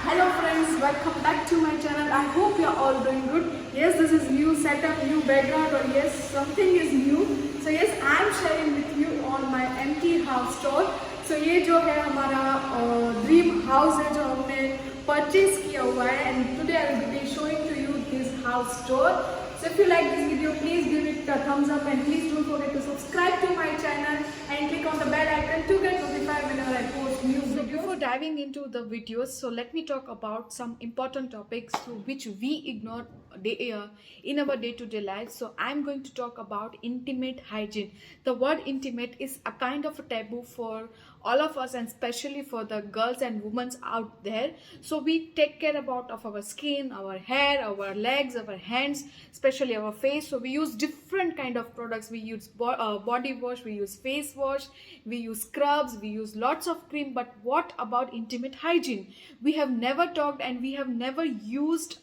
Hello friends, welcome back to my channel. I hope you are all doing good. Yes, this is new setup, new background, or yes, something is new. So yes, I am sharing with you on my empty house tour. So ये जो है हमारा dream house है जो हमने purchase किया हुआ है, and today I will be showing to you this house tour. So if you like this video, please give it a thumbs up and please don't forget to subscribe to my channel and click on the bell icon to get notified whenever I post new videos. Before diving into the videos, so let me talk about some important topics which we ignore in our day-to-day life. So I'm going to talk about intimate hygiene. The word intimate is a kind of a taboo for all of us, and especially for the girls and women out there. So we take care about of our skin, our hair, our legs, our hands, especially our face. So we use different kind of products. We use body wash, we use face wash, we use scrubs, we use lots of cream. But what about intimate hygiene? We have never talked and we have never used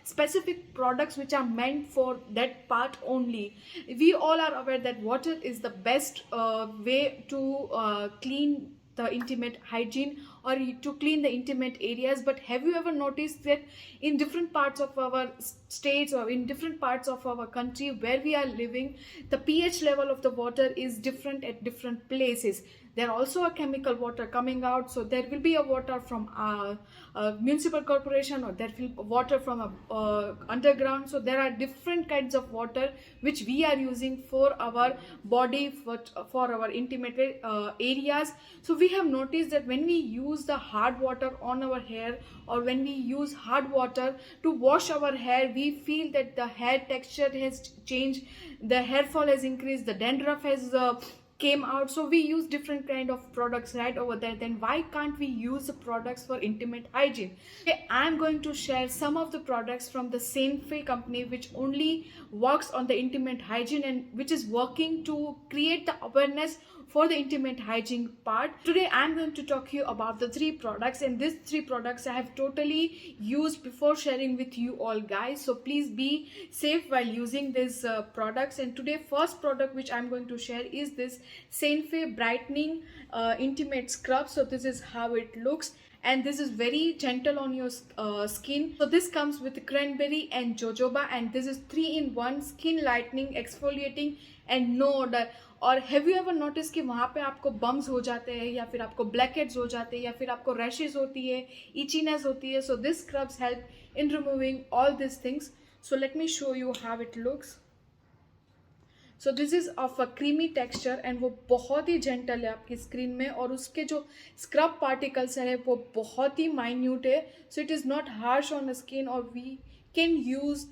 specific products which are meant for that part only. We all are aware that water is the best way to clean the intimate hygiene or to clean the intimate areas. But have you ever noticed that in different parts of our states or in different parts of our country where we are living, the pH level of the water is different at different places? There also a chemical water coming out, so there will be a water from a municipal corporation, or there will be water from a underground. So there are different kinds of water which we are using for our body, for our intimate areas. So we have noticed that when we use the hard water on our hair, or when we use hard water to wash our hair, we feel that the hair texture has changed, the hair fall has increased, the dandruff has came out. So we use different kind of products right over there. Then why can't we use the products for intimate hygiene? Okay, I'm going to share some of the products from the Saintfay company which only works on the intimate hygiene and which is working to create the awareness for the intimate hygiene part. Today I'm going to talk to you about the three products, and these three products I have totally used before sharing with you all guys. So please be safe while using these products. And today first product which I'm going to share is this Saintfay brightening intimate scrub. So this is how it looks, and this is very gentle on your skin. So this comes with cranberry and jojoba, and this is 3-in-1 skin lightening, exfoliating and no odor. और have you ever notice कि वहाँ पे आपको bumps हो जाते हैं, या फिर आपको ब्लैक हेड्स हो जाते हैं, या फिर आपको रैशेज होती है, इचीनेस होती है. So this scrubs help in removing all this things. So let me show you how it looks. So this is of a creamy texture and वो बहुत ही जेंटल है आपकी स्किन में, और उसके जो स्क्रब पार्टिकल्स है वो बहुत ही माइन्यूट है. So it is not harsh on the skin, और we can use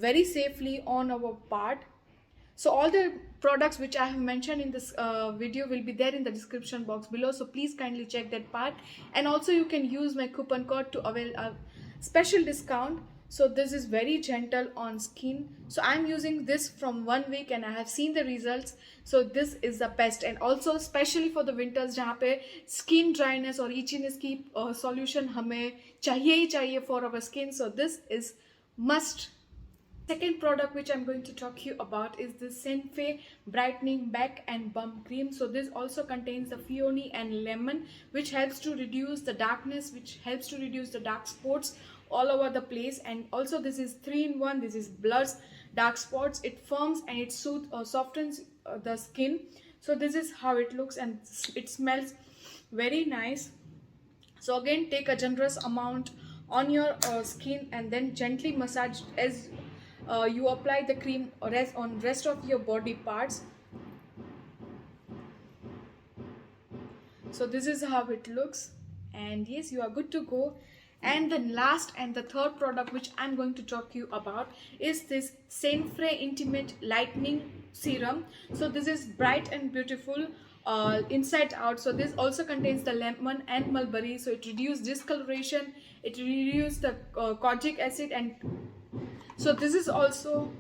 very safely on our part. So all the products which I have mentioned in this video will be there in the description box below, so please kindly check that part. And also you can use my coupon code to avail a special discount. So this is very gentle on skin. So I'm using this from 1 week and I have seen the results. So this is the best, and also especially for the winters जहाँ पे skin dryness और itchiness की solution हमें चाहिए ही चाहिए for our skin. So this is must. Second product which I'm going to talk you about is the Saintfay brightening back and bump cream. So this also contains the peony and lemon, which helps to reduce the darkness, which helps to reduce the dark spots all over the place. And also this is 3-in-1. This is blurs dark spots, it firms and it softens the skin. So this is how it looks, and it smells very nice. So again, take a generous amount on your skin and then gently massage as you apply the cream on rest of your body parts. So this is how it looks, and yes, you are good to go. And the last and the third product which I'm going to talk to you about is this Saintfay Intimate Lightening Serum. So this is bright and beautiful inside out. So this also contains the lemon and mulberry, so it reduces discoloration, it reduces the kojic acid, and so this is also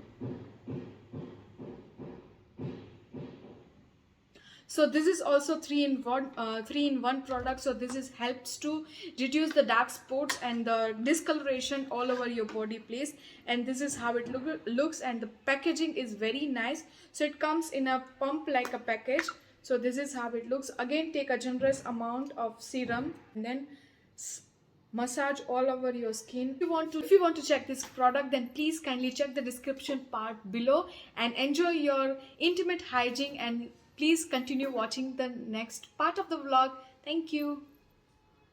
So this is also 3-in-1 product. So this is helps to reduce the dark spots and the discoloration all over your body place. And this is how it looks, and the packaging is very nice. So it comes in a pump like a package. So this is how it looks. Again, take a generous amount of serum and then massage all over your skin. If you want to check this product, then please kindly check the description part below and enjoy your intimate hygiene, and please continue watching the next part of the vlog. Thank you.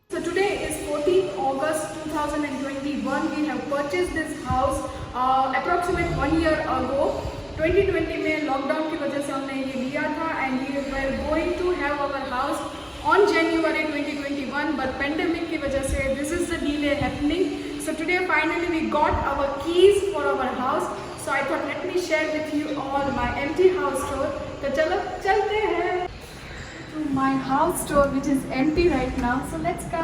So today is 14th August 2021. We have purchased this house approximate 1 year ago. 2020 में lockdown की वजह से हमने ये लिया था, and we were going to have our house on January 2021, but pandemic की वजह से this is the delay happening. So today finally we got our keys for our house. So I thought let me share with you all my empty house tour. तो चलो चलते हैं to my house tour, which is empty right now. So let's go.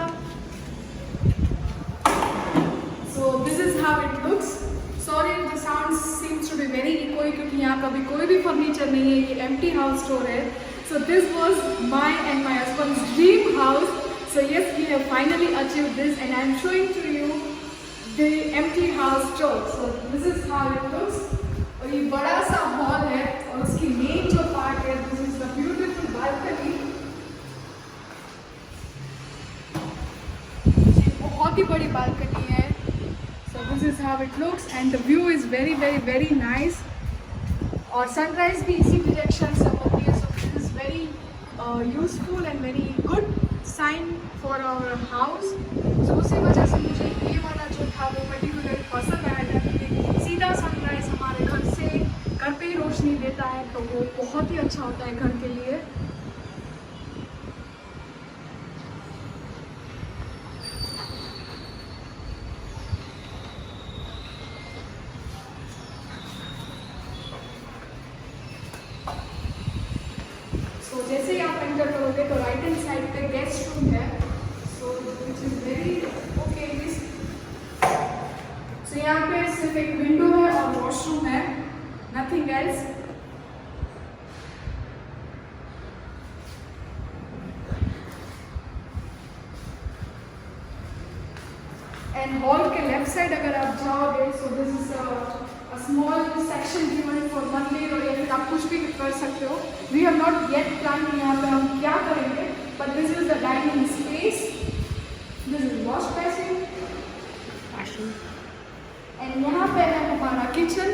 So this is how it looks. Sorry if the sound seems to be very echoey क्योंकि यहाँ पर अभी कोई भी फर्नीचर नहीं है, ये empty house tour है. So this was my and my husband's dream house. So yes, we have finally achieved this, and I am showing to you the empty house tour. So this is how it looks. और ये बड़ा सा hall है और उसकी main जो part है, this is the beautiful balcony. ये बहुत ही बड़ी balcony है. So this is how it looks, and the view is very very very nice. और sunrise भी इसी direction से होती है. So this is very useful and very good sign for our house. So उसी वजह से मुझे ये वाला जो था वो particularly पसंद आया था, क्योंकि सीधा सनराइज हमारे घर पे ही रोशनी देता है, तो वो बहुत ही अच्छा होता है घर के लिए. तो जैसे ही आप एंटर करोगे तो राइट हैंड साइड पे गेस्ट रूम है. सो विच इज वेरी ओके. सो यहाँ पे सिर्फ एक विंडो है और वॉशरूम है, नथिंग एल्स. एंड हॉल के लेफ्ट साइड अगर आप जाओगे, सो this is small section given for मंदिर, और या फिर आप कुछ भी कर सकते हो. We have not yet plan यहाँ पे हम क्या करेंगे, but this is the dining space. This is wash basin, and यहाँ पे है हमारा kitchen.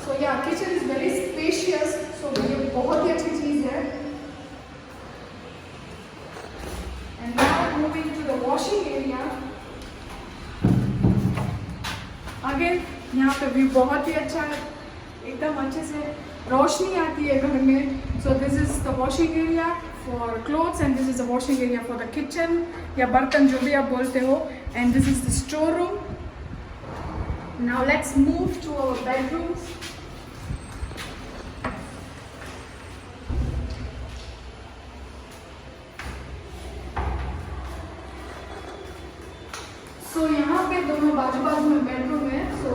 So yeah kitchen is very spacious. So ये बहुत ही अच्छी चीज़ है. And now moving to the washing area. Again यहाँ पे व्यू बहुत ही अच्छा है, एकदम अच्छे से रोशनी आती है घर में. So this is the washing area for clothes, and this is the washing area for the kitchen या बर्तन जो भी आप बोलते हो. And this is the store room. Now let's move to our bedrooms. So यहाँ पे दोनों बाजू बाजू में बेडरूम है. So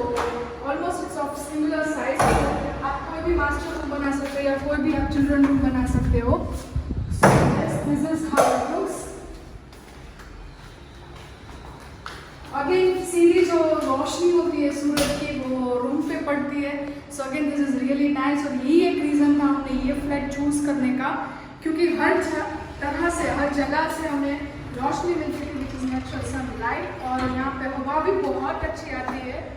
almost it's of similar size. आप कोई भी मास्टर रूम बना सकते हो या कोई भी आप चिल्ड्रन रूम बना सकते हो. So this is how it looks. Again सीधी जो रोशनी होती है सूरज की, वो रूम पे पड़ती है. So again this is really nice. और यही एक रीज़न था हमने ये फ्लैट चूज करने का, क्योंकि हर तरह से हर जगह से हमें रोशनी मिलती है, विच इज नेचुरल सनलाइट. और यहाँ पे हवा भी बहुत अच्छी आती है.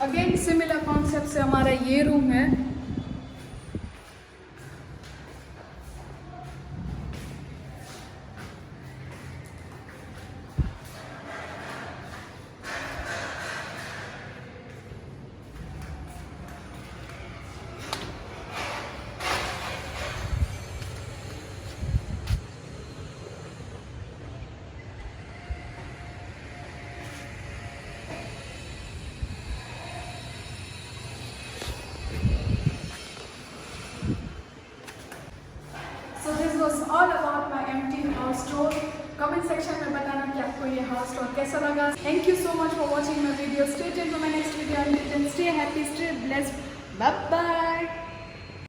अगेन सिमिलर कॉन्सेप्ट से हमारा ये रूम है. कमेंट सेक्शन में बताना कि आपको ये हाउस टूर कैसा लगा। Thank you so much for watching my video. Stay tuned for my next video. Stay happy, stay blessed, bye bye.